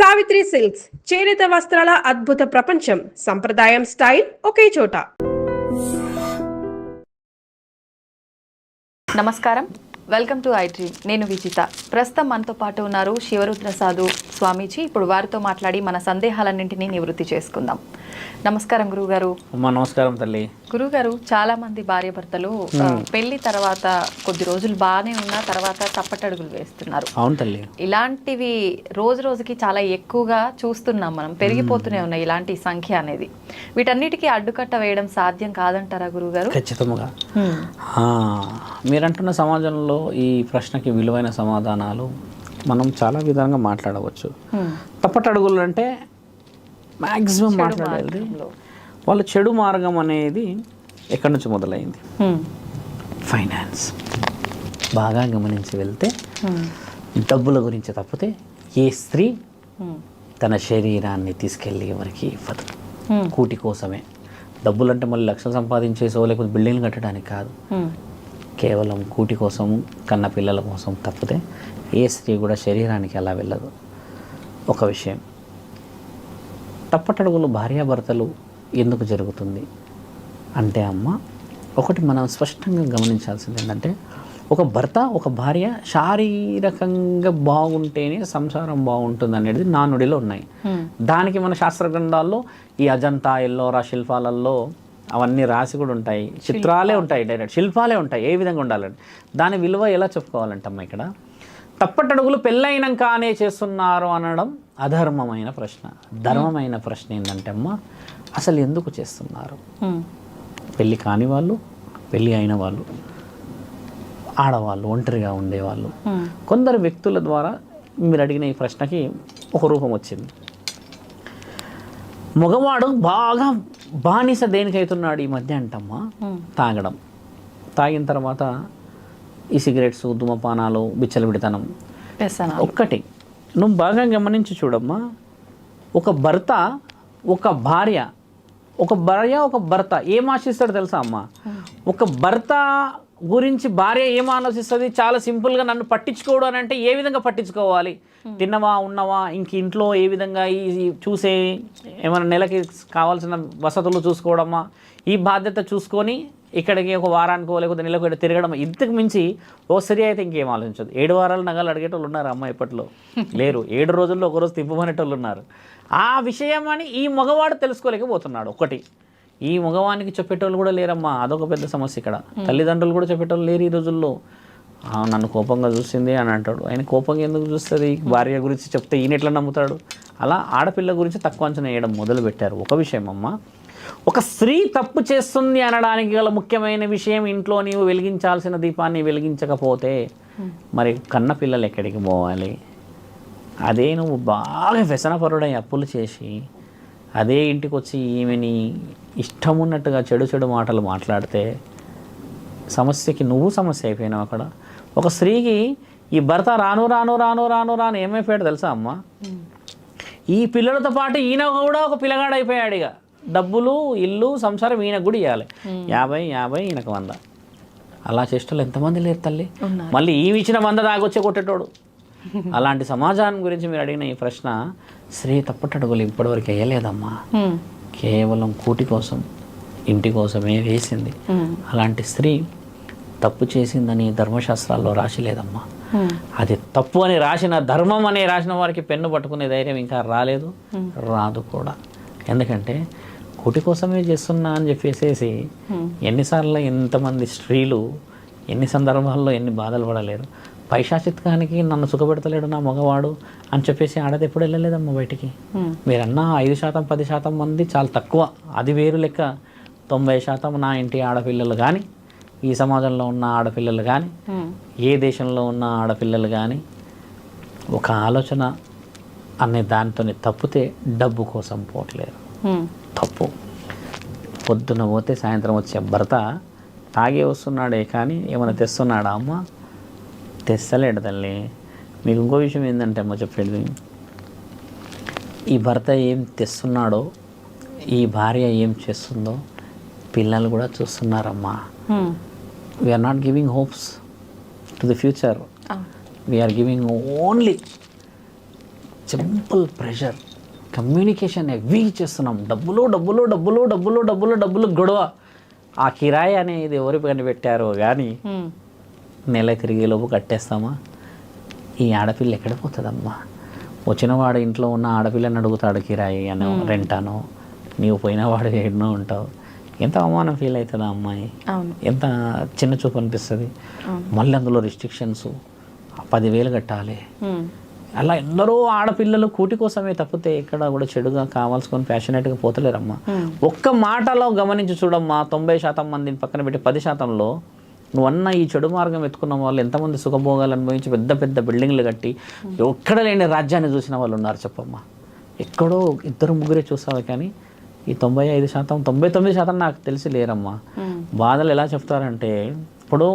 Savitri silks చేనేత వస్త్రాల అద్భుత ప్రపంచం. సంప్రదాయం స్టైల్ ఒకే చోట. నమస్కారం, వెల్కమ్ టు ఐడ్రీమ్. నేను విజిత. ప్రస్తుతం మనతో పాటు ఉన్నారు శివరుద్ర సాధు స్వామీజీ. ఇప్పుడు వారితో మాట్లాడి మన సందేహాలన్నింటినీ నివృత్తి చేసుకుందాం. నమస్కారం గురువుగారు. నమస్కారం తల్లి. గురువుగారు, చాలా మంది భార్యాభర్తలు పెళ్లి తర్వాత కొద్ది రోజులు బాగానే ఉన్న తర్వాత తప్పటడుగులు వేస్తున్నారు. అవును తల్లి. ఇలాంటివి రోజు రోజుకి చాలా ఎక్కువగా చూస్తున్నాం, మనం పెరిగిపోతూనే ఉన్నాయి ఇలాంటి సంఖ్య అనేది. వీటన్నిటికీ అడ్డుకట్ట వేయడం సాధ్యం కాదంటారా గురువుగారు? ఖచ్చితంగా. మీరంటున్న సమాజంలో ఈ ప్రశ్నకి విలువైన సమాధానాలు మనం చాలా విధంగా మాట్లాడవచ్చు. తప్పటడుగులు అంటే మ్యాక్సిమం మాట్లాడేది వాళ్ళ చెడు మార్గం అనేది ఎక్కడి నుంచి మొదలైంది? ఫైనాన్స్. బాగా గమనించి వెళ్తే డబ్బుల గురించి తప్పితే ఏ స్త్రీ తన శరీరాన్ని తీసుకెళ్ళి ఎవరికి ఇవ్వదు. కూటి కోసమే. డబ్బులు అంటే మళ్ళీ లక్షలు సంపాదించేసో లేకపోతే బిల్డింగ్లు కట్టడానికి కాదు, కేవలం కూటి కోసము, కన్న పిల్లల కోసం తప్పితే ఏ స్త్రీ కూడా శరీరానికి అలా వెళ్ళదు. ఒక విషయం, తప్పటడుగులు భార్యాభర్తలు ఎందుకు జరుగుతుంది అంటే ఒకటి మనం స్పష్టంగా గమనించాల్సింది ఏంటంటే, ఒక భర్త ఒక భార్య శారీరకంగా బాగుంటేనే సంసారం బాగుంటుంది అనేది నానుడిలో ఉన్నాయి. దానికి మన శాస్త్ర గ్రంథాల్లో ఈ అజంతా, ఎల్లోరా శిల్పాలలో అవన్నీ రాసి కూడా ఉంటాయి, చిత్రాలే ఉంటాయి, డైరెక్ట్ శిల్పాలే ఉంటాయి ఏ విధంగా ఉండాలని. దాని విలువ ఎలా చెప్పుకోవాలంటమ్మా, ఇక్కడ తప్పటడుగులు పెళ్ళైనాకనే చేస్తున్నారు అనడం అధర్మమైన ప్రశ్న. ధర్మమైన ప్రశ్న ఏంటంటే అసలు ఎందుకు చేస్తున్నారు? పెళ్ళి కాని వాళ్ళు, పెళ్ళి అయిన వాళ్ళు, ఆడవాళ్ళు, ఒంటరిగా ఉండేవాళ్ళు, కొందరు వ్యక్తుల ద్వారా మీరు అడిగిన ఈ ప్రశ్నకి ఒక రూపం వచ్చింది. మగవాడు బాగా బానిస దేనికైతున్నాడు ఈ మధ్య అంటమ్మా? తాగడం. తాగిన తర్వాత ఈ సిగరెట్స్, ధూమపానాలు, బిచ్చలవిడితనం. ఒక్కటి నువ్వు బాగా గమనించి చూడమ్మా, ఒక భర్త ఒక భార్య ఒక భర్త ఏం ఆశిస్తాడు తెలుసా అమ్మా? ఒక భర్త గురించి భార్య ఏం ఆలోచిస్తుంది? చాలా సింపుల్గా, నన్ను పట్టించుకోవడం అని అంటే ఏ విధంగా పట్టించుకోవాలి? తిన్నవా, ఉన్నవా, ఇంక ఇంట్లో ఏ విధంగా ఈ చూసే ఏమైనా నెలకి కావాల్సిన వసతులు చూసుకోవడమా, ఈ బాధ్యత చూసుకొని ఇక్కడికి ఒక వారానికో లేకపోతే నెలకు తిరగడం. ఇంతకు మించి ఓ స్త్రీ అయితే ఇంకేం ఆలోచించదు. 7 వారాలు నగలు అడిగేటోళ్ళు ఉన్నారు అమ్మ, ఇప్పట్లో లేరు. 7 రోజుల్లో ఒకరోజు తిప్పమనేటోళ్ళు ఉన్నారు. ఆ విషయం అని ఈ మగవాడు తెలుసుకోలేకపోతున్నాడు. ఒకటి, ఈ మగవానికి చెప్పేటోళ్ళు కూడా లేరమ్మా. అదొక పెద్ద సమస్య ఇక్కడ. తల్లిదండ్రులు కూడా చెప్పేటోళ్ళు లేరు ఈ రోజుల్లో. నన్ను కోపంగా చూసింది అని అంటాడు. ఆయన కోపంగా ఎందుకు చూస్తుంది? భార్య గురించి చెప్తే ఈయన ఎట్లా నమ్ముతాడు? అలా ఆడపిల్ల గురించి తక్కువ అంచనా వేయడం మొదలుపెట్టారు. ఒక విషయం అమ్మ, ఒక స్త్రీ తప్పు చేస్తుంది అనడానికి గల ముఖ్యమైన విషయం, ఇంట్లో నీవు వెలిగించాల్సిన దీపాన్ని వెలిగించకపోతే మరి కన్న పిల్లలు ఎక్కడికి పోవాలి? అదే నువ్వు బాగా వ్యసనపరుడై అప్పులు చేసి అదే ఇంటికి వచ్చి ఈమెని ఇష్టం ఉన్నట్టుగా చెడు మాటలు మాట్లాడితే సమస్యకి నువ్వు సమస్య అయిపోయినావు అక్కడ. ఒక స్త్రీకి ఈ భర్త రాను రాను రాను రాను రాను ఏమైపోయాడు తెలుసా అమ్మ? ఈ పిల్లలతో పాటు ఈయన కూడా ఒక పిల్లగాడు అయిపోయాడు. ఇక డబ్బులు, ఇల్లు, సంసారం ఈయనకు కూడా ఇవ్వాలి. 50 ఈయనకు 100. అలా చేసేటోళ్ళు ఎంతమంది లేరు తల్లి? మళ్ళీ ఈ ఇచ్చిన 100 దాగొచ్చే కొట్టేటోడు. అలాంటి సమాజాన్ని గురించి మీరు అడిగిన ఈ ప్రశ్న, స్త్రీ తప్పటడుగులు ఇప్పటివరకు వేయలేదమ్మా. కేవలం కూటి కోసం, ఇంటి కోసమే వేసింది. అలాంటి స్త్రీ తప్పు చేసిందని ధర్మశాస్త్రాల్లో రాసి లేదమ్మా. అది తప్పు అని రాసిన, ధర్మం అని రాసిన వారికి పెన్ను పట్టుకునే ధైర్యం ఇంకా రాలేదు, రాదు కూడా. ఎందుకంటే కూటి కోసమే చేస్తున్నా అని చెప్పేసేసి ఎన్నిసార్లు ఎంతమంది స్త్రీలు ఎన్ని సందర్భాల్లో ఎన్ని బాధలు పడలేరు. పైశాచిత్కానికి నన్ను సుఖపెడతలేడు నా మగవాడు అని చెప్పేసి ఆడది ఎప్పుడు వెళ్ళలేదమ్మా బయటికి. మీరన్నా 5%, 10% మంది చాలా తక్కువ, అది వేరు లెక్క. 90% నా ఇంటి ఆడపిల్లలు కానీ, ఈ సమాజంలో ఉన్న ఆడపిల్లలు కానీ, ఏ దేశంలో ఉన్న ఆడపిల్లలు కానీ ఒక ఆలోచన అనే దానితో తప్పితే డబ్బు కోసం పోవట్లేరు. తప్పు. పొద్దున పోతే సాయంత్రం వచ్చే భర్త తాగే వస్తున్నాడే కానీ ఏమైనా తెస్తున్నాడా అమ్మ? తెస్తలేడు తల్లి. మీకు ఇంకో విషయం ఏంటంటే అమ్మ చెప్పేది, ఈ భర్త ఏం తెస్తున్నాడో, ఈ భార్య ఏం చేస్తుందో పిల్లలు కూడా చూస్తున్నారమ్మా. We're not giving hopes to the future. We're giving only simple pressure, communication heavy చేస్తున్నాం, డబ్బులు డబ్బులు డబ్బులు డబ్బులు డబ్బులు డబ్బులు గొడవ. ఆ కిరాయి అనేది ఎవరు కనిపెట్టారో కానీ నెల తిరిగేలోపు కట్టేస్తామా? ఈ ఆడపిల్ల ఎక్కడ పోతుందమ్మా? వచ్చినవాడు ఇంట్లో ఉన్న ఆడపిల్లని అడుగుతాడు కిరాయి అనో రెంట్ అనో, నీవు పోయిన వాడు ఎన్నో ఉంటావు. ఎంత అవమానం ఫీల్ అవుతుందా అమ్మాయి? ఎంత చిన్న చూపు అనిపిస్తుంది. మళ్ళీ అందులో రిస్ట్రిక్షన్స్, 10,000 కట్టాలి. అలా ఎందరో ఆడపిల్లలు కూటి కోసమే తప్పితే ఇక్కడ కూడా చెడుగా కావాల్సుకొని ప్యాషనేట్గా పోతలేరమ్మా. ఒక్క మాటలో గమనించి చూడమ్మా, 90% మందిని పక్కన పెట్టి 10%లో నువ్వన్న ఈ చెడు మార్గం ఎత్తుకున్న వాళ్ళు ఎంతమంది సుఖభోగాలు అనుభవించి పెద్ద పెద్ద బిల్డింగ్లు కట్టి ఎక్కడ లేని రాజ్యాన్ని చూసిన వాళ్ళు ఉన్నారు చెప్పమ్మా. ఎక్కడో 2-3 చూసావు కానీ ఈ 95%, 99% నాకు తెలిసి లేరమ్మా. బాధలు ఎలా చెప్తారంటే, ఇప్పుడు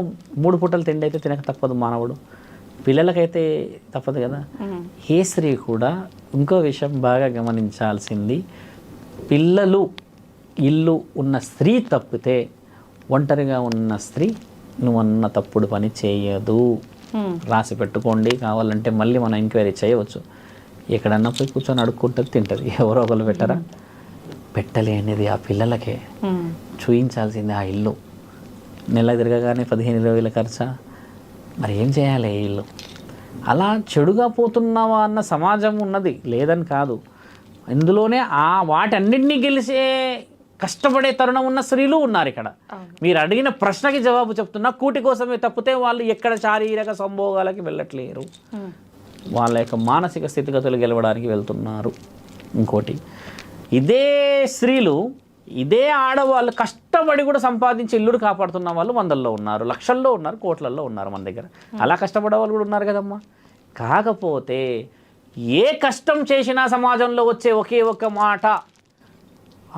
3 పూటలు తిండి అయితే తినక తప్పదు మానవుడు, పిల్లలకైతే తప్పదు కదా. ఏ స్త్రీ కూడా ఇంకో విషయం బాగా గమనించాల్సింది, పిల్లలు ఇల్లు ఉన్న స్త్రీ తప్పితే ఒంటరిగా ఉన్న స్త్రీ నువ్వన్న తప్పుడు పని చేయదు. రాసి పెట్టుకోండి, కావాలంటే మళ్ళీ మనం ఎంక్వైరీ చేయవచ్చు. ఎక్కడన్నా పోయి కూర్చొని అడుక్కుంటుంది, తింటుంది. ఎవరో ఒకరు పెట్టరా? పెట్టలేనిది ఆ పిల్లలకే. చూయించాల్సింది ఆ ఇల్లు. నెల తిరగగానే 15,000-20,000 ఖర్చా. మరి ఏం చేయాలి ఈ ఇల్లు? అలా చెడుగా పోతున్నావా అన్న సమాజం ఉన్నది, లేదని కాదు. ఇందులోనే వాటన్నింటినీ గెలిచే కష్టపడే తరుణం ఉన్న స్త్రీలు ఉన్నారు ఇక్కడ. మీరు అడిగిన ప్రశ్నకి జవాబు చెప్తున్నా, కూటి కోసమే తప్పితే వాళ్ళు ఎక్కడ శారీరక సంభోగాలకి వెళ్ళట్లేరు, వాళ్ళ యొక్క మానసిక స్థితిగతులు గెలవడానికి వెళ్తున్నారు. ఇంకోటి, ఇదే స్త్రీలు, ఇదే ఆడవాళ్ళు కష్టపడి కూడా సంపాదించి ఇల్లుడు కాపాడుతున్న వాళ్ళు 100ల్లో ఉన్నారు, లక్షల్లో ఉన్నారు, కోట్లల్లో ఉన్నారు మన దగ్గర. అలా కష్టపడే వాళ్ళు కూడా ఉన్నారు కదమ్మా. కాకపోతే ఏ కష్టం చేసినా సమాజంలో వచ్చే ఒకే ఒక్క మాట,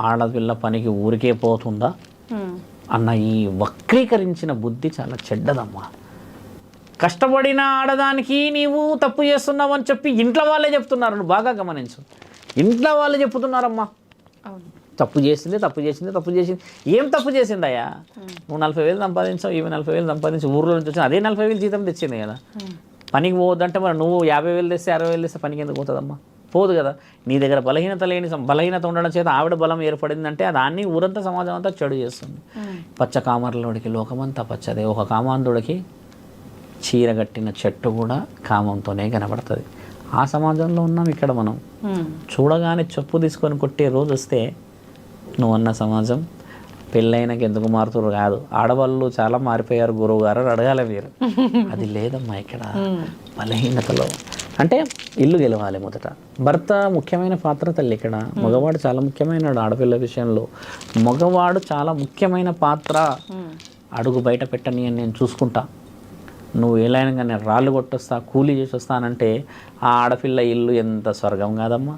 ఆడపిల్ల పనికి ఊరికే పోతుందా అన్న ఈ వక్రీకరించిన బుద్ధి చాలా చెడ్డదమ్మా. కష్టపడిన ఆడదానికి నీవు తప్పు చేస్తున్నావు అని చెప్పి ఇంట్లో వాళ్ళే చెప్తున్నారు. నువ్వు బాగా గమనించు, ఇంట్లో వాళ్ళే చెప్తున్నారమ్మా. తప్పు చేసింది, తప్పు చేసింది, తప్పు చేసింది. ఏం తప్పు చేసిందయ్యా? నువ్వు 40,000 సంపాదించావు, ఈమె 40,000 సంపాదించి ఊర్లో నుంచి వచ్చిన అదే 40,000 జీతం తెచ్చింది కదా. పనికి పోవద్దంటే మరి నువ్వు 50,000 తెస్తే 60,000 తెస్తే పనికి ఎందుకు పోతుందమ్మా? పోదు కదా. నీ దగ్గర బలహీనత ఉండడం చేత ఆవిడ బలం ఏర్పడిందంటే దాన్ని ఊరంతా సమాజం అంతా చెడు చేస్తుంది. పచ్చ కామర్లోడికి లోకమంతా పచ్చదే. ఒక కామాంధుడికి చీరగట్టిన చెట్టు కూడా కామంతోనే కనబడుతుంది. ఆ సమాజంలో ఉన్నాం ఇక్కడ మనం. చూడగానే చెప్పు తీసుకొని కొట్టే రోజు వస్తే నువ్వన్న సమాజం పెళ్ళైనకి ఎందుకు మారుతురు కాదు, ఆడవాళ్ళు చాలా మారిపోయారు గురువు గారు అని అడగాలి మీరు. అది లేదమ్మా ఇక్కడ. బలహీనతలో అంటే ఇల్లు గెలవాలి మొదట. భర్త ముఖ్యమైన పాత్ర తల్లి ఇక్కడ. మగవాడు చాలా ముఖ్యమైన ఆడపిల్ల విషయంలో మగవాడు చాలా ముఖ్యమైన పాత్ర. అడుగు బయట పెట్టని అని నేను చూసుకుంటా, నువ్వు ఏలైనా కానీ రాళ్ళు కొట్టొస్తా, కూలీ చేసి వస్తానంటే ఆ ఆడపిల్ల ఇల్లు ఎంత స్వర్గం కాదమ్మా.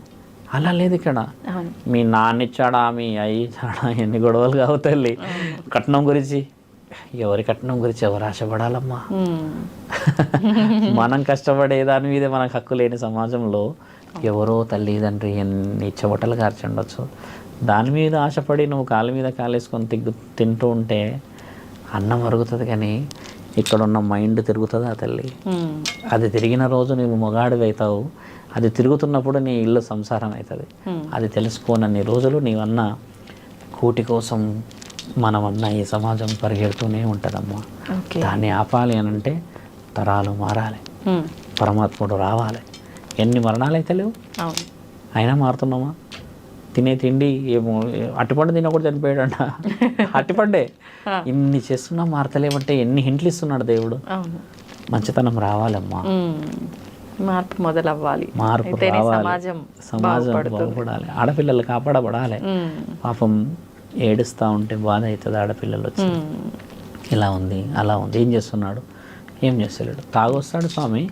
అలా లేదు ఇక్కడ. మీ నాన్నిచ్చాడా, మీ అయ్యి ఇచ్చాడా, ఎన్ని గొడవలు కావు తల్లి. కట్నం గురించి ఎవరి కట్నం గురించి ఎవరు ఆశపడాలమ్మా? మనం కష్టపడే దాని మీద మనకు హక్కు లేని సమాజంలో ఎవరో తల్లిదండ్రి ఎన్ని చెవటలు కార్చుండొచ్చు. దాని మీద ఆశపడి నువ్వు కాళ్ళ మీద కాలేసుకొని తింటూ ఉంటే అన్నం అరుగుతుంది, కానీ ఇక్కడ ఉన్న మైండ్ తిరుగుతుందా తల్లి? అది తిరిగిన రోజు నువ్వు మొగాడివి అవుతావు. అది తిరుగుతున్నప్పుడు నీ ఇల్లు సంసారం అవుతుంది. అది తెలుసుకోనన్ని రోజులు నీవన్న కూటి కోసం మనమన్న ఈ సమాజం పరిగెడుతూనే ఉంటుందమ్మా. దాన్ని ఆపాలి అని అంటే తరాలు మారాలి, పరమాత్ముడు రావాలి. ఎన్ని మరణాలు అయితే లేవు, అయినా మారుతున్నామా? తినే తిండి ఏమో అట్టిపండు తినకూడదు చనిపోయాడంట. అట్టిపండే ఇన్ని చేస్తున్నా మారతలేమంటే ఎన్ని హింట్లు ఇస్తున్నాడు దేవుడు. మంచితనం రావాలమ్మా, మార్పు మొదలవ్వాలి, మార్పు రావాలి, సమాజం బాగుపడాలి, ఆడపిల్లలు కాపాడబడాలి. పాపం ఏడుస్తూ ఉంటే బాధ అవుతుంది. ఆడపిల్లలు వచ్చి ఇలా ఉంది అలా ఉంది, ఏం చేస్తున్నాడు, ఏం చేస్తలేడు, తాగొస్తాడు స్వామి,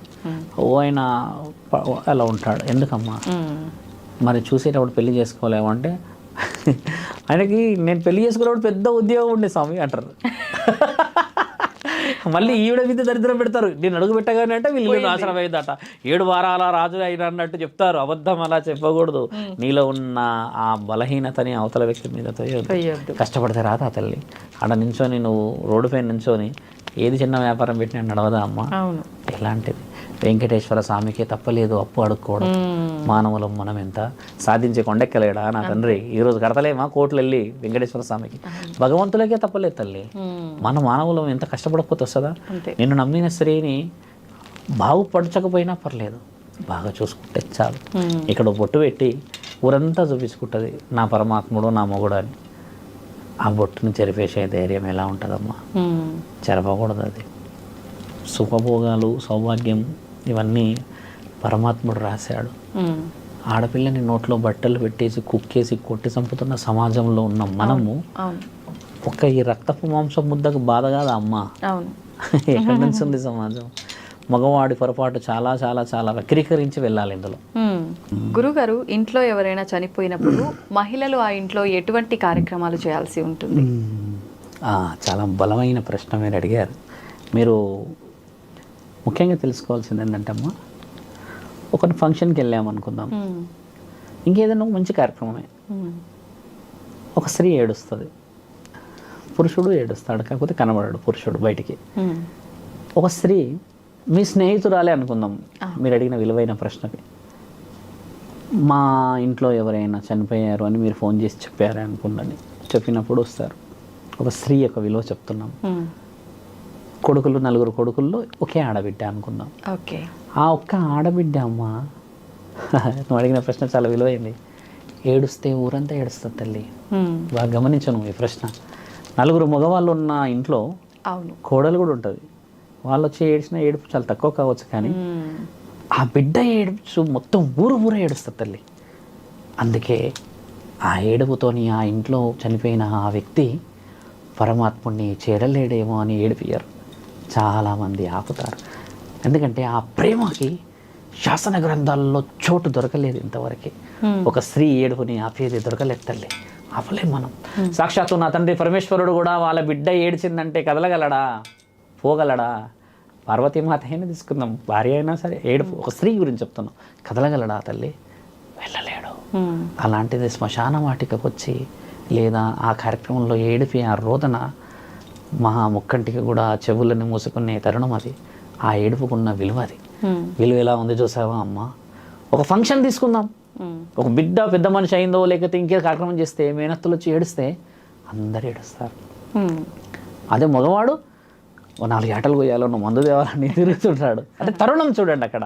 ఓ ఆయన అలా ఉంటాడు. ఎందుకమ్మా మరి చూసేటప్పుడు పెళ్లి చేసుకోలేమంటే ఆయనకి నేను పెళ్లి చేసుకునేప్పుడు పెద్ద ఉద్యోగం ఉండే స్వామి అంటారు. మళ్ళీ ఈవిడ మీద దరిద్రం పెడతారు. నేను అడుగు పెట్టగానే అంటే వీళ్ళు నాశనం అయిందట, 7 వారాల రాజు అయినా అన్నట్టు చెప్తారు. అబద్ధం అలా చెప్పకూడదు. నీలో ఉన్న ఆ బలహీనతని అవతల వ్యక్తి మీద కష్టపడితే రాదా తల్లి? ఆడ నించొని నువ్వు రోడ్డు పైన నించొని ఏది చిన్న వ్యాపారం పెట్టినా నడవదా అమ్మా? ఎలాంటిది వెంకటేశ్వర స్వామికే తప్పలేదు అప్పు అడుక్కోవడం. మానవులం మనం ఎంత సాధించే కొండెక్కలేడా నా తండ్రి, ఈరోజు కడతలేమా కోట్లు వెళ్ళి వెంకటేశ్వర స్వామికి. భగవంతులకే తప్పలేదు తల్లి, మన మానవులం ఎంత కష్టపడకపోతే వస్తుందా. నిన్ను నమ్మిన స్త్రీని బాగుపడచకపోయినా పర్లేదు, బాగా చూసుకుంటే చాలు. ఇక్కడ బొట్టు పెట్టి ఊరంతా చూపించుకుంటుంది నా పరమాత్ముడు నా మొగుడు అని. ఆ బొట్టుని చెరిపేసే ధైర్యం ఎలా ఉంటుందమ్మా? చెరపకూడదు. అది సుఖభోగాలు సౌభాగ్యం ఇవన్నీ పరమాత్ముడు రాశాడు. ఆడపిల్లని నోట్లో బట్టలు పెట్టేసి కుక్కేసి కొట్టి చంపుతున్న సమాజంలో ఉన్న మనము ఒక్క ఈ రక్తపు మాంసం ముద్దకు బాధ కాదా అమ్మా? ఎక్కడి నుంచి ఉంది సమాజం? మగవాడి పొరపాటు చాలా చాలా చాలా వక్రీకరించి వెళ్ళాలి ఇందులో. గురుగారు, ఇంట్లో ఎవరైనా చనిపోయినప్పుడు మహిళలు ఆ ఇంట్లో ఎటువంటి కార్యక్రమాలు చేయాల్సి ఉంటుంది? చాలా బలమైన ప్రశ్న మీరు అడిగారు. మీరు ముఖ్యంగా తెలుసుకోవాల్సింది ఏంటంటే అమ్మా, ఒక ఫంక్షన్కి వెళ్ళామనుకుందాం, ఇంకేదైనా ఒక మంచి కార్యక్రమమే, ఒక స్త్రీ ఏడుస్తుంది, పురుషుడు ఏడుస్తాడు, కాకపోతే కనబడాడు పురుషుడు బయటికి. ఒక స్త్రీ మీ స్నేహితురాలే అనుకుందాం, మీరు అడిగిన విలువైన ప్రశ్నకి. మా ఇంట్లో ఎవరైనా చనిపోయారు అని మీరు ఫోన్ చేసి చెప్పారే అనుకుండండి, చెప్పినప్పుడు వస్తారు. ఒక స్త్రీ యొక్క విలువ చెప్తున్నాం. కొడుకులు, 4 కొడుకుల్లో ఒకే ఆడబిడ్డ అనుకుందాం. ఓకే, ఆ ఒక్క ఆడబిడ్డ అమ్మ, నువ్వు అడిగిన ప్రశ్న చాలా విలువైంది. ఏడుస్తే ఊరంతా ఏడుస్తుంది తల్లి. బాగా గమనించను ఈ ప్రశ్న. 4 మగవాళ్ళు ఉన్న ఇంట్లో కోడలు కూడా ఉంటుంది. వాళ్ళు వచ్చి ఏడ్చిన ఏడుపు చాలా తక్కువ కావచ్చు, కానీ ఆ బిడ్డ ఏడుపు మొత్తం ఊరు ఏడుస్తుంది తల్లి. అందుకే ఆ ఏడుపుతోని ఆ ఇంట్లో చనిపోయిన ఆ వ్యక్తి పరమాత్ముడిని చేరలేడేమో అని ఏడిపియ్యరు, చాలామంది ఆపుతారు. ఎందుకంటే ఆ ప్రేమకి శాసన గ్రంథాల్లో చోటు దొరకలేదు ఇంతవరకు. ఒక స్త్రీ ఏడుపుని ఆపేది దొరకలేదు తల్లి, ఆపలేం మనం. సాక్షాత్తు నా తండ్రి పరమేశ్వరుడు కూడా వాళ్ళ బిడ్డ ఏడ్చిందంటే కదలగలడా, పోగలడా? పార్వతీమాత అయినా తీసుకుందాం, భార్య అయినా సరే, ఏడుపు ఒక స్త్రీ గురించి చెప్తున్నాం, కదలగలడా తల్లి? వెళ్ళలేడు. అలాంటిది శ్మశాన వాటికకు వచ్చి లేదా ఆ కార్యక్రమంలో ఏడిపి ఆ రోదన మహా ముక్కంటికి కూడా చెవులని మూసుకునే తరుణం అది. ఆ ఏడుపుకున్న విలువ అది. విలువ ఎలా ఉంది చూసావా అమ్మ? ఒక ఫంక్షన్ తీసుకుందాం, ఒక బిడ్డ పెద్ద మనిషి అయిందో లేకపోతే ఇంకే కార్యక్రమం చేస్తే మేనత్తులు వచ్చి ఏడిస్తే అందరు ఏడుస్తారు. అదే మగవాడు 4 ఆటలు పోయాలో మందు తేవాలని తిరుగుతుంటాడు. అంటే తరుణం చూడండి అక్కడ.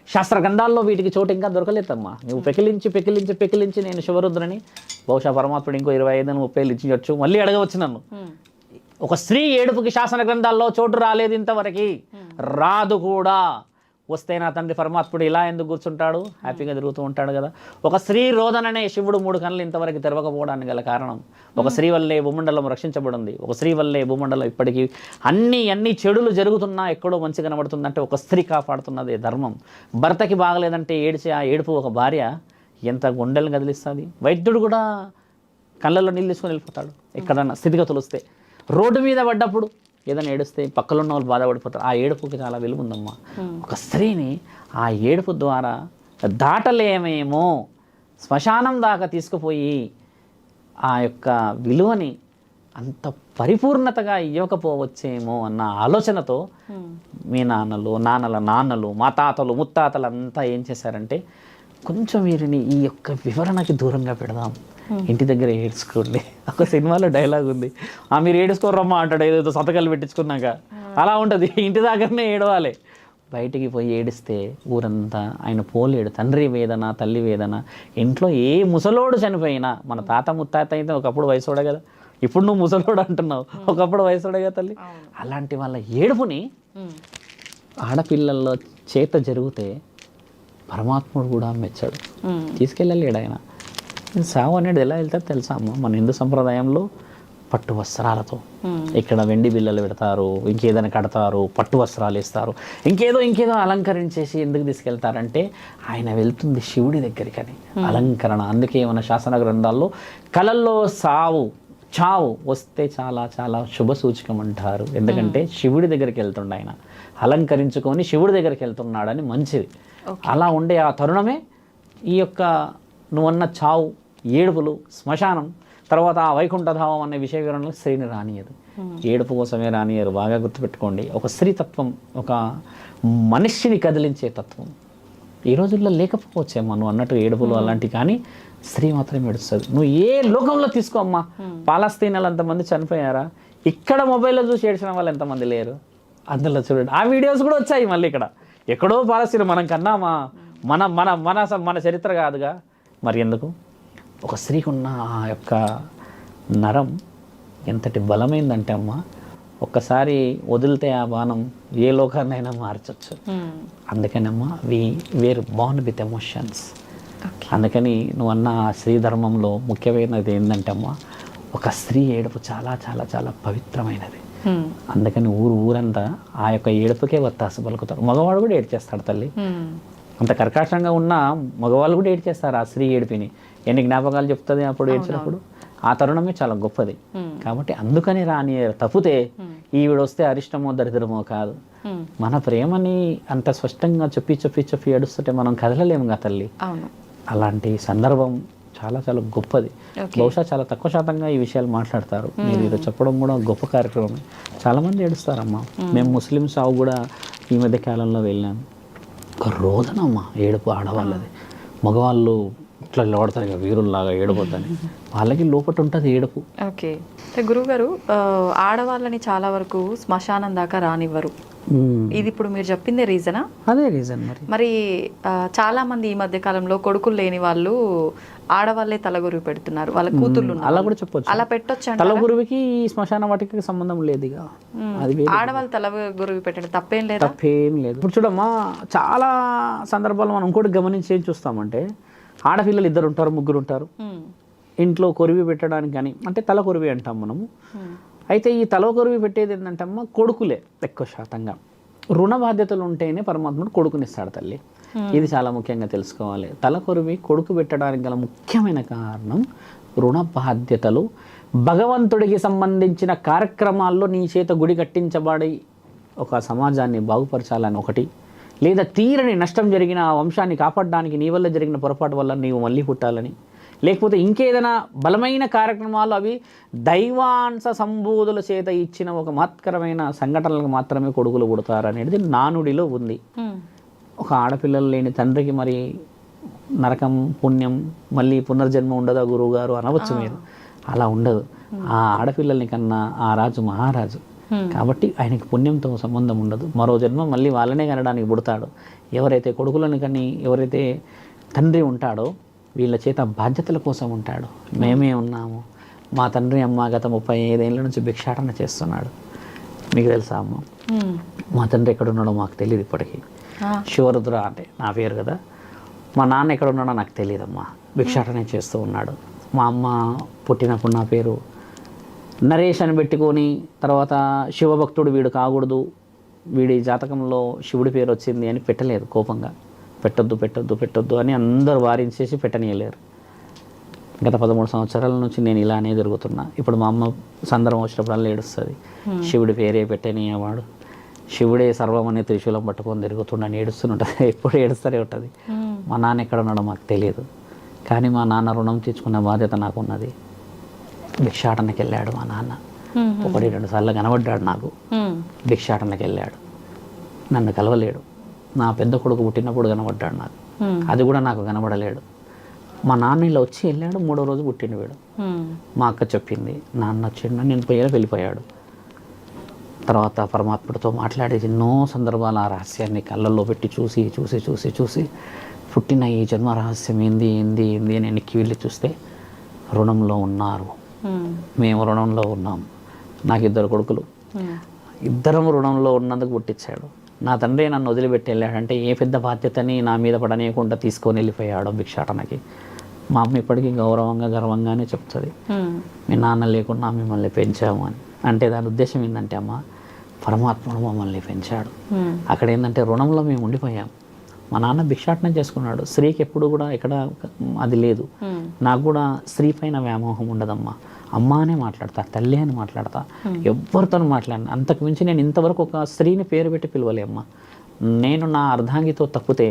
శాస్త్ర గ్రంథాల్లో వీటికి చోటు ఇంకా దొరకలేదమ్మా. నువ్వు పెకిలించి నేను శివరుద్రని, బహుశా పరమాత్ముడు ఇంకో 25-30 ఇచ్చించవచ్చు, మళ్ళీ అడగవచ్చు నన్ను. ఒక స్త్రీ ఏడుపుకి శాసన గ్రంథాల్లో చోటు రాలేదు ఇంతవరకు, రాదు కూడా. వస్తే నా తండ్రి పరమాత్ముడు ఇలా ఎందుకు కూర్చుంటాడు? హ్యాపీగా తిరుగుతూ ఉంటాడు కదా. ఒక స్త్రీ రోదననే శివుడు 3 కన్నులు ఇంతవరకు తెరవకపోవడానికి గల కారణం, ఒక స్త్రీ వల్లే భూమండలం రక్షించబడింది. ఒక స్త్రీ వల్లే భూమండలం ఇప్పటికీ అన్ని చెడులు జరుగుతున్నా ఎక్కడో మంచి కనబడుతుందంటే ఒక స్త్రీ కాపాడుతున్నదే ధర్మం. భర్తకి బాగలేదంటే ఏడిచే ఆ ఏడుపు ఒక భార్య ఎంత గుండెలను కదిలిస్తుంది. వైద్యుడు కూడా కళ్ళల్లో నీళ్ళు తీసుకొని వెళ్ళిపోతాడు ఎక్కడన్నా స్థితిగతులు వస్తే. రోడ్డు మీద పడ్డప్పుడు ఏదైనా ఏడుస్తే పక్కలో ఉన్న వాళ్ళు బాధపడిపోతారు. ఆ ఏడుపుకి చాలా విలువ ఉందమ్మా. ఒక స్త్రీని ఆ ఏడుపు ద్వారా దాటలేమేమో, శ్మశానం దాకా తీసుకుపోయి ఆ యొక్క విలువని అంత పరిపూర్ణతగా ఇవ్వకపోవచ్చేమో అన్న ఆలోచనతో మీ నాన్నల నాన్నలు, మా తాతలు, ముత్తాతలు అంతా ఏం చేశారంటే, కొంచెం వీరిని ఈ యొక్క వివరణకి దూరంగా పెడదాం, ఇంటి దగ్గర ఏడ్చుకోండి. ఒక సినిమాలో డైలాగ్ ఉంది, మీరు ఏడుసుకోరమ్మా అంటాడు ఏదో సంతకాలు పెట్టించుకున్నాక. అలా ఉంటుంది, ఇంటి దగ్గరనే ఏడవాలి. బయటికి పోయి ఏడిస్తే ఊరంతా ఆయన పోలేడు. తండ్రి వేదన, తల్లి వేదన. ఇంట్లో ఏ ముసలోడు చనిపోయినా, మన తాత ముత్తాత అయితే ఒకప్పుడు వయసోడే కదా, ఇప్పుడు నువ్వు ముసలోడు అంటున్నావు, ఒకప్పుడు వయసోడే కదా తల్లి. అలాంటి వాళ్ళ ఏడుపుని ఆడపిల్లల్లో చేత జరిగితే పరమాత్ముడు కూడా మెచ్చాడు, తీసుకెళ్ళలేడు ఆయన. సావు అనేది ఎలా వెళ్తారు తెలుసా అమ్మ? మన హిందూ సంప్రదాయంలో పట్టు వస్త్రాలతో, ఇక్కడ వెండి బిళ్ళలు పెడతారు, ఇంకేదైనా కడతారు, పట్టు వస్త్రాలు ఇస్తారు, ఇంకేదో అలంకరించేసి ఎందుకు తీసుకెళ్తారంటే ఆయన వెళ్తుంది శివుడి దగ్గరికని అలంకరణ. అందుకే మన శాసన గ్రంథాల్లో కళల్లో చావు వస్తే చాలా చాలా శుభ సూచకం అంటారు. ఎందుకంటే శివుడి దగ్గరికి వెళ్తుండ ఆయన, అలంకరించుకొని శివుడి దగ్గరికి వెళ్తున్నాడని మంచిది. అలా ఉండే ఆ తరుణమే ఈ యొక్క నువ్వన్న చావు, ఏడుపులు, శ్మశానం తర్వాత ఆ వైకుంఠధామం అనే విషయ వివరణలో స్త్రీని రానియదు. ఏడుపు కోసమే రానియరు. బాగా గుర్తుపెట్టుకోండి. ఒక స్త్రీ తత్వం, ఒక మనిషిని కదిలించే తత్వం ఈ రోజుల్లో లేకపోవచ్చేమో నువ్వు అన్నట్టు ఏడుపులు అలాంటివి, కానీ స్త్రీ మాత్రం ఏడుస్తుంది. నువ్వు ఏ లోకంలో తీసుకో అమ్మా, పాలస్తీనాలు ఎంతమంది చనిపోయారా, ఇక్కడ మొబైల్లో చూసి ఏడ్చిన వాళ్ళు ఎంతమంది లేరు. అందులో చూడండి, ఆ వీడియోస్ కూడా వచ్చాయి. మళ్ళీ ఇక్కడ ఎక్కడో పాలస్తీనా మనం కన్నామా, మన మన మన మన చరిత్ర కాదుగా. మరి ఎందుకు? ఒక స్త్రీకి ఉన్న ఆ యొక్క నరం ఎంతటి బలమైందంటే అమ్మా, ఒక్కసారి వదిలితే ఆ బాణం ఏ లోకాన్నైనా మార్చచ్చు. అందుకనమ్మా వేర్ బార్న్ విత్ ఎమోషన్స్. అందుకని నువ్వు అన్న స్త్రీ ధర్మంలో ముఖ్యమైనది ఏంటంటే అమ్మా, ఒక స్త్రీ ఏడుపు చాలా చాలా చాలా పవిత్రమైనది. అందుకని ఊరంతా ఆ యొక్క ఏడుపుకే వత్తాసు పలుకుతారు. మగవాడు కూడా ఏడ్చేస్తాడు తల్లి. అంత కర్కశంగా ఉన్న మగవాళ్ళు కూడా ఏడ్చేస్తారు ఆ స్త్రీ ఏడిపిని. ఎన్ని జ్ఞాపకాలు చెప్తుంది అప్పుడు ఏడ్చినప్పుడు. ఆ తరుణమే చాలా గొప్పది. కాబట్టి అందుకని తప్పితే ఈవిడ వస్తే అరిష్టమో దరిద్రమో కాదు. మన ప్రేమని అంత స్పష్టంగా చెప్పి ఏడుస్తుంటే మనం కదలలేముగా తల్లి. అలాంటి సందర్భం చాలా చాలా గొప్పది. బహుశా చాలా తక్కువ శాతంగా ఈ విషయాలు మాట్లాడతారు. మీరు ఇది చెప్పడం కూడా గొప్ప కార్యక్రమం. చాలామంది ఏడుస్తారమ్మా. మేము ముస్లిం సాగు కూడా ఈ మధ్య కాలంలో వెళ్ళాము. ఒక రోదనమ్మా ఏడుపు ఆడవాళ్ళది. మగవాళ్ళు ఇట్లా నిలబడతారు ఇక వీరుల్లాగా ఏడవద్దని, వాళ్ళకి లోపల ఉంటుంది ఏడుపు. ఓకే, గురువుగారు ఆడవాళ్ళని చాలా వరకు శ్మశానం దాకా రానివ్వరు. ఇది ఇప్పుడు మీరు చెప్పిందే రీజనా? అదే రీజన్. మరి చాలా మంది ఈ మధ్య కాలంలో కొడుకులు లేని వాళ్ళు ఆడవాళ్ళే తలగురువి పెడుతున్నారు, వాళ్ళ కూతుర్లు. అలా కూడా చెప్పొచ్చు. అలా పెట్టొచ్చు. తలగురువికి శ్మశాన వాటికి సంబంధం లేదు. ఇక అది ఆడవాళ్ళు తలగురువి పెట్టండి తప్పేం లేదు. తప్పేం లేదు. ఇప్పుడు చూడమ్మా, చాలా సందర్భాలు మనం ఇంకోటి గమనించి ఏం చూస్తామంటే, ఆడపిల్లలు 2 ఉంటారు 3 ఉంటారు ఇంట్లో కొరివి పెట్టడానికి. కానీ అంటే తల కొరివి అంటాం మనము. అయితే ఈ తల కొరివి పెట్టేది ఏంటంటే అమ్మ, కొడుకులే ఎక్కువ శాతంగా. రుణ బాధ్యతలు ఉంటేనే పరమాత్ముడు కొడుకునిస్తాడు తల్లి. ఇది చాలా ముఖ్యంగా తెలుసుకోవాలి. తల కొరివి కొడుకు పెట్టడానికి గల ముఖ్యమైన కారణం రుణ బాధ్యతలు. భగవంతుడికి సంబంధించిన కార్యక్రమాల్లో నీ చేత గుడి కట్టించబడి ఒక సమాజాన్ని బాగుపరచాలని ఒకటి, లేదా తీరని నష్టం జరిగిన ఆ వంశాన్ని కాపాడడానికి నీ వల్ల జరిగిన పొరపాటు వల్ల నీవు మళ్ళీ పుట్టాలని, లేకపోతే ఇంకేదైనా బలమైన కార్యక్రమాలు అవి దైవాంశ సంబోధుల చేత ఇచ్చిన ఒక మహత్కరమైన సంఘటనలకు మాత్రమే కొడుకులు పుడతారు అనేది నానుడిలో ఉంది. ఒక ఆడపిల్లలు లేని తండ్రికి మరి నరకం పుణ్యం మళ్ళీ పునర్జన్మ ఉండదా గురువు గారు అనవచ్చు మీరు. అలా ఉండదు. ఆ ఆడపిల్లల్ని కన్నా ఆ రాజు మహారాజు కాబట్టి ఆయనకి పుణ్యంతో సంబంధం ఉండదు. మరో జన్మ మళ్ళీ వాళ్ళనే కనడానికి పుడతాడు. ఎవరైతే కొడుకులను కని ఎవరైతే తండ్రి ఉంటాడో వీళ్ళ చేత బాధ్యతల కోసం ఉంటాడు. మేమే ఉన్నాము. మా తండ్రి అమ్మ గత 35 ఏళ్ళ నుంచి భిక్షాటన చేస్తున్నాడు. మీకు తెలుసా అమ్మ? మా తండ్రి ఎక్కడున్నాడో మాకు తెలియదు ఇప్పటికీ. శివరుద్ర అంటే నా పేరు కదా. మా నాన్న ఎక్కడున్నాడో నాకు తెలియదమ్మా. భిక్షాటనే చేస్తూ ఉన్నాడు. మా అమ్మ పుట్టినప్పుడు నా పేరు నరేష్ అని పెట్టుకొని, తర్వాత శివభక్తుడు వీడు కాకూడదు, వీడి జాతకంలో శివుడి పేరు వచ్చింది అని పెట్టలేదు. కోపంగా పెట్టొద్దు అని అందరూ వారించేసి పెట్టనీయలేరు. గత 13 సంవత్సరాల నుంచి నేను ఇలానే జరుగుతున్నా. ఇప్పుడు మా అమ్మ సందర్భం వచ్చినప్పుడల్లా ఏడుస్తుంది. శివుడి పేరే పెట్టనీయవాడు, శివుడే సర్వం అనే త్రిశూలం పట్టుకొని తిరుగుతుండని ఏడుస్తుంటుంది. ఎప్పుడు ఏడుస్తూనే ఉంటుంది. మా నాన్న ఎక్కడ ఉన్నాడో మాకు తెలియదు, కానీ మా నాన్న రుణం తీర్చుకున్న బాధ్యత నాకున్నది. భిక్షాటనకి వెళ్ళాడు మా నాన్న. 1-2 సార్లు కనబడ్డాడు నాకు. భిక్షాటనకి వెళ్ళాడు, నన్ను కలవలేడు. నా పెద్ద కొడుకు పుట్టినప్పుడు కనబడ్డాడు నాకు, అది కూడా నాకు కనబడలేడు. మా నాన్న ఇలా వచ్చి వెళ్ళాడు, 3వ రోజు పుట్టిండు వీడు. మా అక్క చెప్పింది, నాన్న వచ్చిండు, నేను వెళ్ళిపోయాడు. తర్వాత పరమాత్ముడితో మాట్లాడి ఎన్నో సందర్భాలు ఆ రహస్యాన్ని కళ్ళల్లో పెట్టి చూసి పుట్టిన ఈ జన్మ రహస్యం ఏంది అని వెనక్కి వెళ్ళి చూస్తే రుణంలో ఉన్నారు. మేము రుణంలో ఉన్నాం. నాకు 2 కొడుకులు, ఇద్దరం రుణంలో ఉన్నందుకు పుట్టించాడు. నా తండ్రి నన్ను వదిలిపెట్టి వెళ్ళాడంటే ఏ పెద్ద బాధ్యతని నా మీద పడనీయకుండా తీసుకొని వెళ్ళిపోయాడు భిక్షాటనకి. మా అమ్మ ఇప్పటికీ గర్వంగానే చెప్తుంది, మీ నాన్న లేకుండా మిమ్మల్ని పెంచాము అని. అంటే దాని ఉద్దేశం ఏంటంటే అమ్మ, పరమాత్ముడు మమ్మల్ని పెంచాడు. అక్కడ ఏంటంటే రుణంలో మేము ఉండిపోయాం. మా నాన్న భిక్షాటన చేసుకున్నాడు. స్త్రీకి ఎప్పుడు కూడా ఇక్కడ అది లేదు. నాకు కూడా స్త్రీ పైన వ్యామోహం ఉండదమ్మా. అమ్మ అనే మాట్లాడతా, తల్లి అని మాట్లాడతా, ఎవరితో మాట్లాడిన. అంతకు మించి నేను ఇంతవరకు ఒక స్త్రీని పేరు పెట్టి పిలవలే అమ్మ. నేను నా అర్ధాంగితో తప్పితే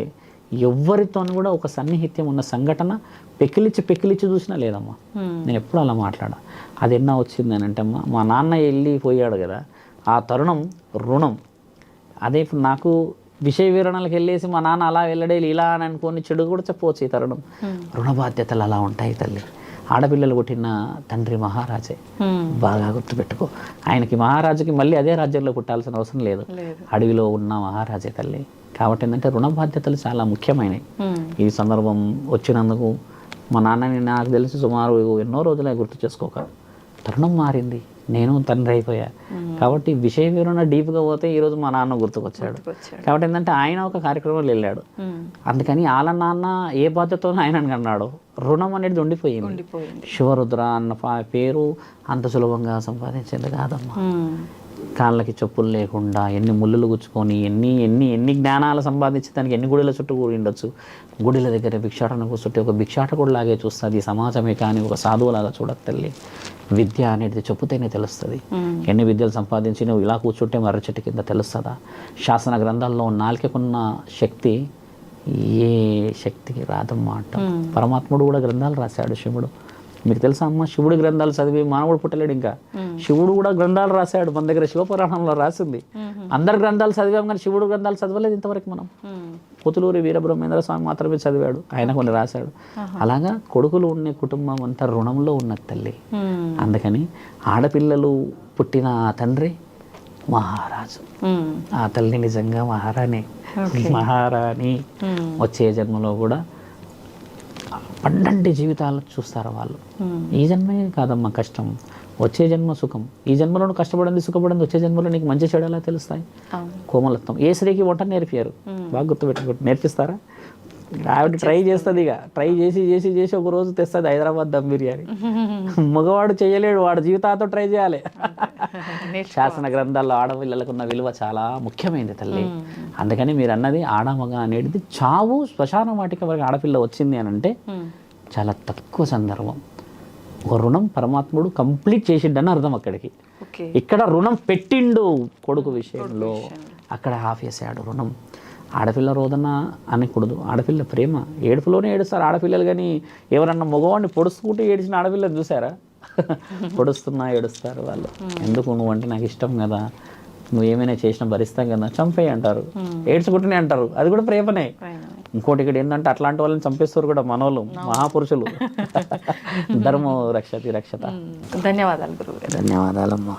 ఎవరితో కూడా ఒక సన్నిహిత్యం ఉన్న సంఘటన పెకిలిచ్చి చూసినా లేదమ్మా. నేను ఎప్పుడు అలా మాట్లాడా. అది ఎన్నో వచ్చింది అని అంటే అమ్మా, మా నాన్న వెళ్ళిపోయాడు కదా, ఆ తరుణం రుణం. అదే ఇప్పుడు నాకు విషయ వివరణలకు వెళ్ళేసి మా నాన్న అలా వెళ్ళడే ఇలా అని అనుకోని చెడు కూడా చెప్పవచ్చు. ఈ తరుణం రుణ బాధ్యతలు అలా ఉంటాయి తల్లి. ఆడపిల్లలు పుట్టిన తండ్రి మహారాజే, బాగా గుర్తుపెట్టుకో. ఆయనకి మహారాజుకి మళ్ళీ అదే రాజ్యంలో పుట్టాల్సిన అవసరం లేదు, అడవిలో ఉన్న మహారాజే తల్లి. కాబట్టి ఏంటంటే రుణ బాధ్యతలు చాలా ముఖ్యమైనవి. ఈ సందర్భం వచ్చినందుకు మా నాన్నని నాకు తెలిసి సుమారు ఎన్నో రోజులే గుర్తు చేసుకోక తరుణం మారింది, నేను తండ్రి అయిపోయా. కాబట్టి విషయ వివరణ డీప్గా పోతే ఈరోజు మా నాన్న గుర్తుకొచ్చాడు. కాబట్టి ఏంటంటే ఆయన ఒక కార్యక్రమంలో వెళ్ళాడు, అందుకని వాళ్ళ నాన్న ఏ బాధ్యతతో ఆయన అన్నాడు, రుణం అనేది ఉండిపోయింది. శివరుద్ర అన్న పేరు అంత సులభంగా సంపాదించేది కాదమ్మా. కాళ్ళకి చెప్పులు లేకుండా ఎన్ని ముళ్ళులు గుచ్చుకొని ఎన్ని జ్ఞానాలు సంపాదించి దానికి ఎన్ని గుడిల చుట్టూ కూడి ఉండొచ్చు. గుడిల దగ్గర భిక్షాటన కూర్చుంటే ఒక భిక్షాటకుడు లాగే చూస్తుంది సమాజమే, కానీ ఒక సాధువులాగా చూడదు తల్లి. విద్య అనేది చెప్పుతేనే తెలుస్తుంది. ఎన్ని విద్యలు సంపాదించి నువ్వు ఇలా కూర్చుంటే మర్రి చెట్టు కింద తెలుస్తుందా? శాసన గ్రంథాల్లో నాలుకకున్న శక్తి ఏ శక్తికి రాదమ్మా అంటాం. పరమాత్ముడు కూడా గ్రంథాలు రాశాడు శివుడు. మీకు తెలుసా అమ్మ, శివుడి గ్రంథాలు చదివి మానవుడు పుట్టలేడు. ఇంకా శివుడు కూడా గ్రంథాలు రాశాడు. మన దగ్గర శివపురాణంలో రాసింది. అందరు గ్రంథాలు చదివాం కానీ శివుడు గ్రంథాలు చదవలేదు ఇంతవరకు మనం. పొతులూరి వీరబ్రహ్మేంద్ర స్వామి మాత్రమే చదివాడు, ఆయన కొన్ని రాశాడు. అలాగా కొడుకులు ఉన్న కుటుంబం అంతా రుణంలో ఉన్నది తల్లి. అందుకని ఆడపిల్లలు పుట్టిన ఆ తండ్రి మహారాజు, ఆ తల్లి నిజంగా మహారాణి. వచ్చే జన్మలో కూడా పండంటి జీవితాలు చూస్తారు వాళ్ళు. ఈ జన్మే కాదమ్మా కష్టం, వచ్చే జన్మ సుఖం. ఈ జన్మలో కష్టపడింది సుఖపడింది, వచ్చే జన్మలో నీకు మంచి చెడు ఎలా తెలుస్తాయి? కోమలత్వం. ఏ స్త్రీకి వంట నేర్పారు, బాగా గుర్తుపెట్టుకుంటు నేర్పిస్తారా? ఆవిడ ట్రై చేస్తుంది, ఇక ట్రై చేసి ఒక రోజు తెస్తుంది హైదరాబాద్ దమ్ బిర్యానీ. మగవాడు చేయలేడు, వాడు జీవితాలతో ట్రై చేయాలి. శాసన గ్రంథాల్లో ఆడపిల్లలకు ఉన్న విలువ చాలా ముఖ్యమైనది తల్లి. అందుకని మీరు అన్నది ఆడమగ అనేది చావు శ్మశాన వాటిక వరకు ఆడపిల్ల వచ్చింది అని అంటే చాలా తక్కువ సందర్భం. ఒక రుణం పరమాత్ముడు కంప్లీట్ చేసిండని అర్థం. అక్కడికి ఇక్కడ రుణం పెట్టిండు కొడుకు విషయంలో, అక్కడ ఆపేసాడు రుణం. ఆడపిల్ల రోదన అనకూడదు, ఆడపిల్ల ప్రేమ. ఏడుపులోనే ఏడుస్తారు ఆడపిల్లలు, కానీ ఎవరన్నా మగవాడిని పొడుచుకుంటూ ఏడిచిన ఆడపిల్లని చూసారా? పొడుస్తున్నా ఏడుస్తారు వాళ్ళు. ఎందుకు? నువ్వు అంటే నాకు ఇష్టం కదా, నువ్వు ఏమైనా చేసినా భరిస్తాం కదా, చంపేయి అంటారు, ఏడ్చుకుంటూనే అంటారు. అది కూడా ప్రేమనే. ఇంకోటి ఇక్కడ ఏంటంటే అట్లాంటి వాళ్ళని చంపేస్తారు కూడా మనోళ్ళు, మహాపురుషులు. ధర్మో రక్షతి రక్షత. ధన్యవాదాలు గురువు. ధన్యవాదాలమ్మా.